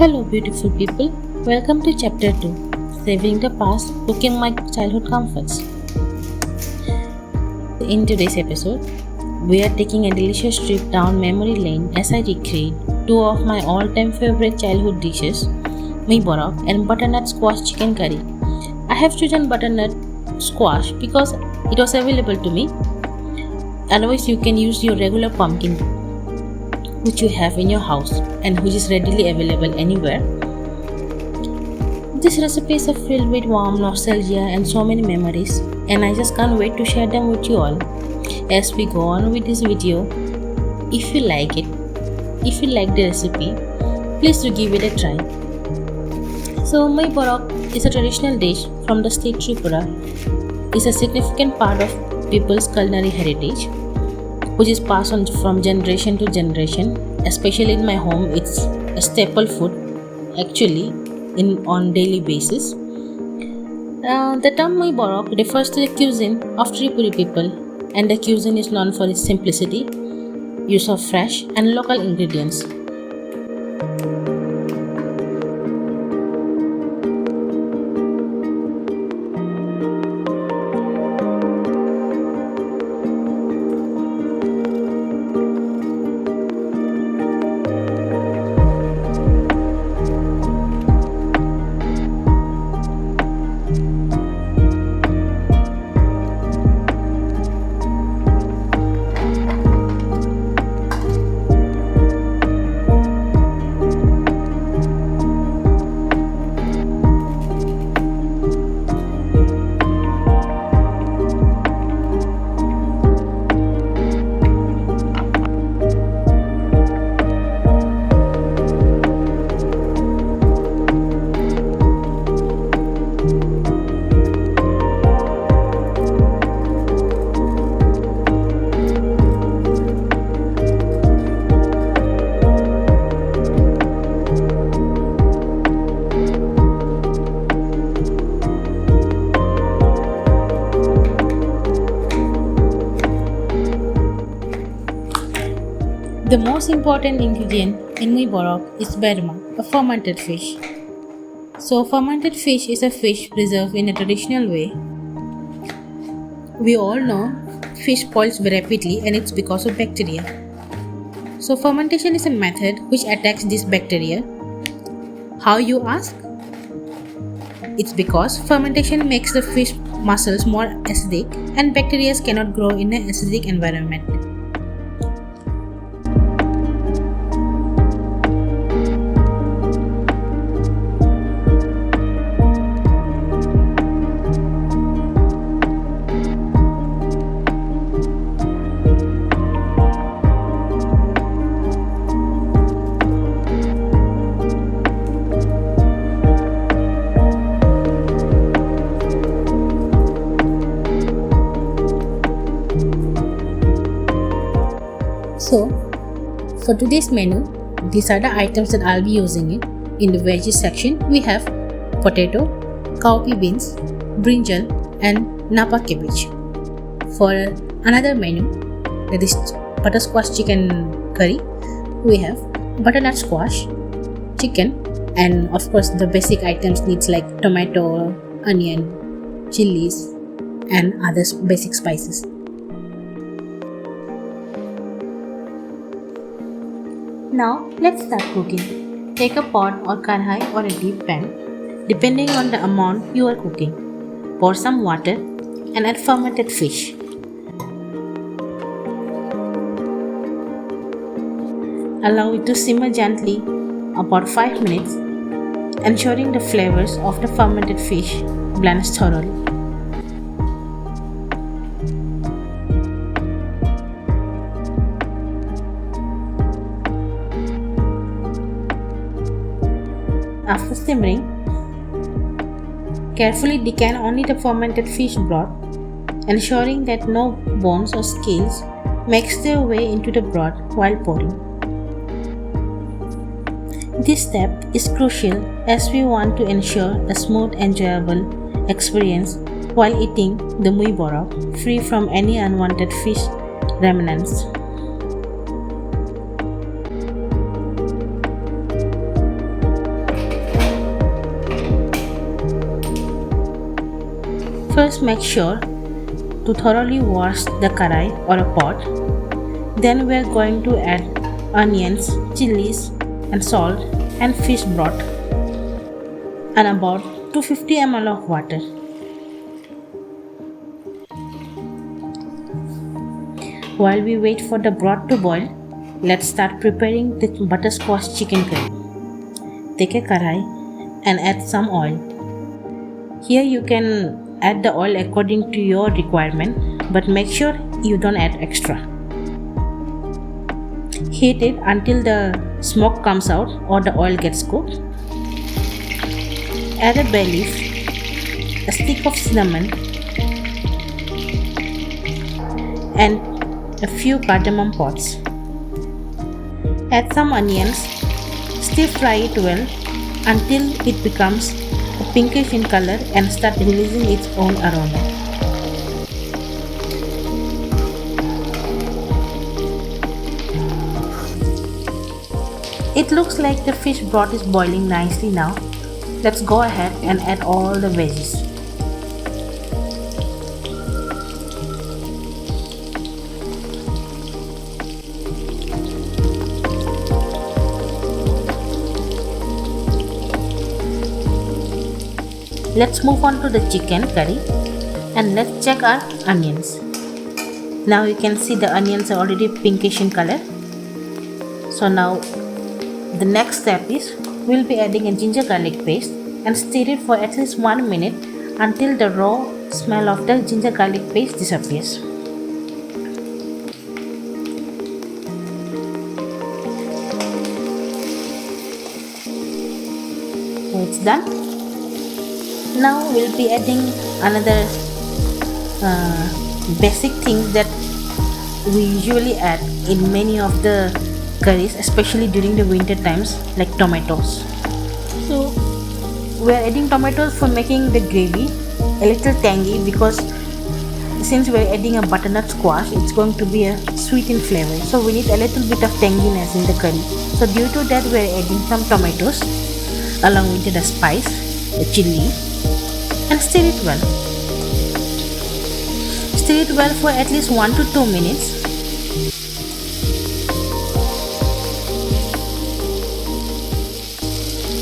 Hello, beautiful people. Welcome to Chapter 2 Saving the Past, Cooking My Childhood Comforts. In today's episode, we are taking a delicious trip down memory lane as I recreate two of my all time favorite childhood dishes, Muiborok and butternut squash chicken curry. I have chosen butternut squash because it was available to me. Otherwise, you can use your regular pumpkin which you have in your house and which is readily available anywhere. These recipes are filled with warm nostalgia and so many memories, and I just can't wait to share them with you all. As we go on with this video, if you like it, if you like the recipe, please do give it a try. So Muiborok is a traditional dish from the state Tripura. It's a significant part of people's culinary heritage, which is passed on from generation to generation. Especially in my home, it's a staple food actually on daily basis. The term Muiborok refers to the cuisine of Tripuri people, and the cuisine is known for its simplicity, use of fresh and local ingredients. The most important ingredient in Muiborok is berma, a fermented fish. So, fermented fish is a fish preserved in a traditional way. We all know fish spoils very rapidly, and it's because of bacteria. So, fermentation is a method which attacks this bacteria. How, you ask? It's because fermentation makes the fish muscles more acidic, and bacteria cannot grow in an acidic environment. So, for today's menu, these are the items that I'll be using it. In the veggies section, we have potato, cowpea beans, brinjal, and napa cabbage. For another menu, that is buttersquash chicken curry, we have butternut squash, chicken, and of course the basic items needs like tomato, onion, chilies, and other basic spices. Now let's start cooking. Take a pot or karhai or a deep pan, depending on the amount you are cooking. Pour some water and add fermented fish. Allow it to simmer gently about 5 minutes, ensuring the flavors of the fermented fish blends thoroughly. After simmering, carefully decant only the fermented fish broth, ensuring that no bones or scales makes their way into the broth while pouring. This step is crucial as we want to ensure a smooth, enjoyable experience while eating the Muiborok, free from any unwanted fish remnants. First, make sure to thoroughly wash the karai or a pot. Then we are going to add onions, chilies and salt and fish broth and about 250 ml of water. While we wait for the broth to boil, let's start preparing the buttersquash chicken curry. Take a karai and add some oil. Here you can add the oil according to your requirement, but make sure you don't add extra. Heat it until the smoke comes out or the oil gets cooked. Add a bay leaf, a stick of cinnamon and a few cardamom pods. Add some onions, stir fry it well until it becomes a pinkish in color and start releasing its own aroma. It looks like the fish broth is boiling nicely now. Let's go ahead and add all the veggies. Let's move on to the chicken curry and let's check our onions. Now you can see the onions are already pinkish in color. So now the next step is we'll be adding a ginger garlic paste and stir it for at least 1 minute until the raw smell of the ginger garlic paste disappears. So it's done. Now we'll be adding another basic things that we usually add in many of the curries, especially during the winter times, like tomatoes. So we are adding tomatoes for making the gravy a little tangy, because since we are adding a butternut squash, it's going to be a sweet in flavor, so we need a little bit of tanginess in the curry. So due to that, we are adding some tomatoes along with the spice, the chili, and stir it well. Stir it well for at least 1 to 2 minutes.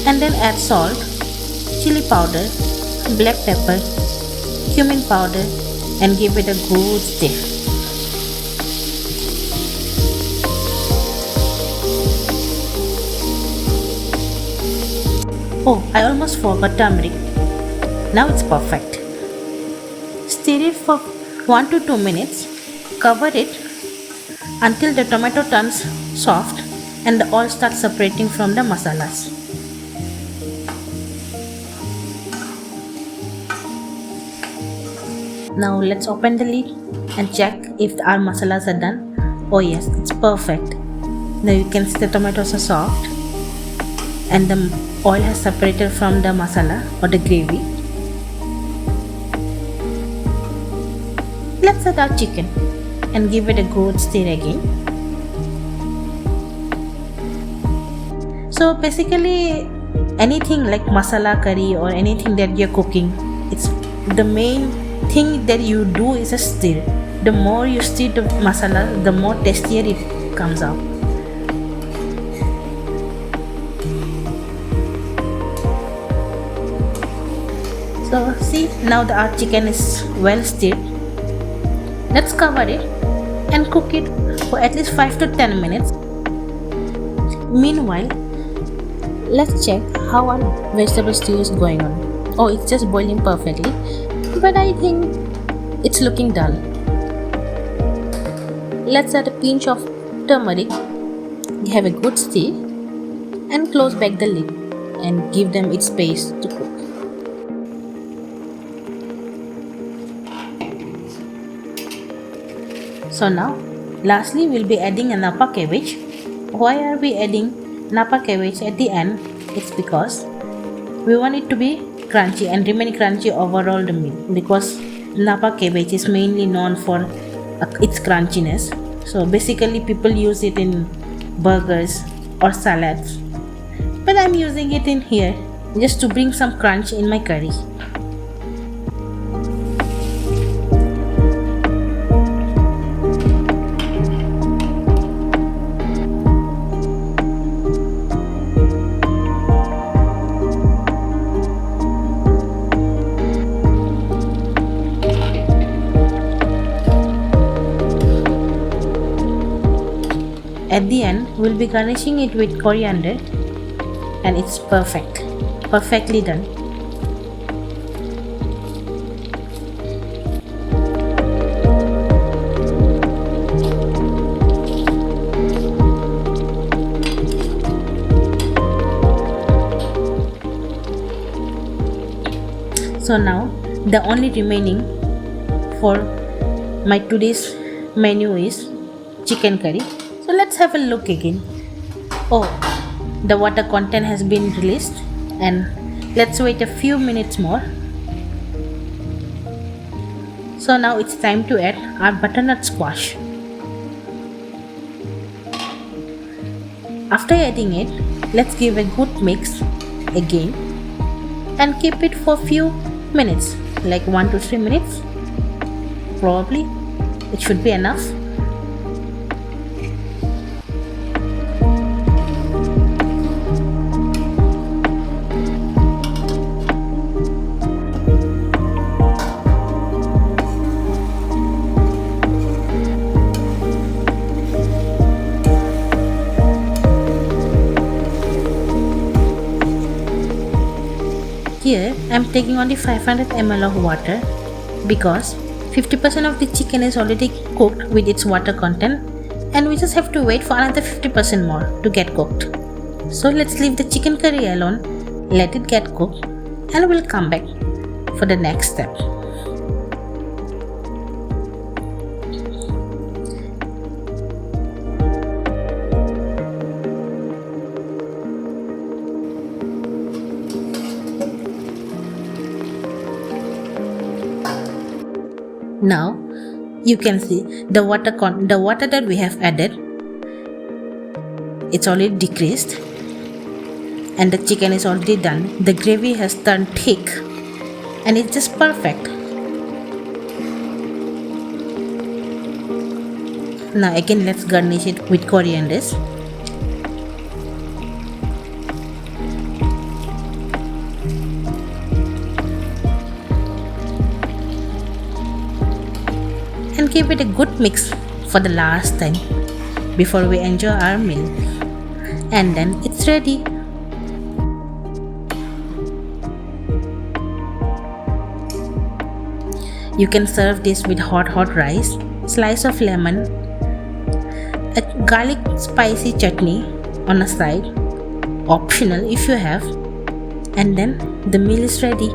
And then add salt, chili powder, black pepper, cumin powder and give it a good stir. Oh, I almost forgot turmeric. Now it's perfect. Stir it for 1 to 2 minutes. Cover it until the tomato turns soft and the oil starts separating from the masalas. Now let's open the lid and check if our masalas are done. Oh yes, it's perfect. Now you can see the tomatoes are soft and the oil has separated from the masala or the gravy. Let's add our chicken and give it a good stir again. So basically anything like masala curry or anything that you're cooking, it's the main thing that you do is a stir. The more you stir the masala, the more tastier it comes out. So see, now our chicken is well stirred. Let's cover it and cook it for at least 5 to 10 minutes. Meanwhile, let's check how our vegetable stew is going on. Oh, it's just boiling perfectly, but I think it's looking dull. Let's add a pinch of turmeric, have a good stir and close back the lid and give them its space to cook. So now, lastly we'll be adding a napa cabbage. Why are we adding napa cabbage at the end? It's because we want it to be crunchy and remain crunchy overall the meal, because napa cabbage is mainly known for its crunchiness. So basically people use it in burgers or salads, but I'm using it in here just to bring some crunch in my curry. At the end, we'll be garnishing it with coriander, and it's perfectly done. So now the only remaining for my today's menu is chicken curry. So let's have a look again. Oh, the water content has been released, and let's wait a few minutes more. So now it's time to add our butternut squash. After adding it, let's give a good mix again and keep it for few minutes, like 1 to 3 minutes. Probably it should be enough. Here I am taking only 500 ml of water because 50% of the chicken is already cooked with its water content, and we just have to wait for another 50% more to get cooked. So let's leave the chicken curry alone, let it get cooked, and we'll come back for the next step. Now you can see the water that we have added, it's already decreased, and the chicken is already done. The gravy has turned thick, and it's just perfect. Now again, let's garnish it with corianders. And give it a good mix for the last time before we enjoy our meal. And then it's ready. You can serve this with hot rice, slice of lemon, a garlic spicy chutney on a side, optional if you have, and then the meal is ready.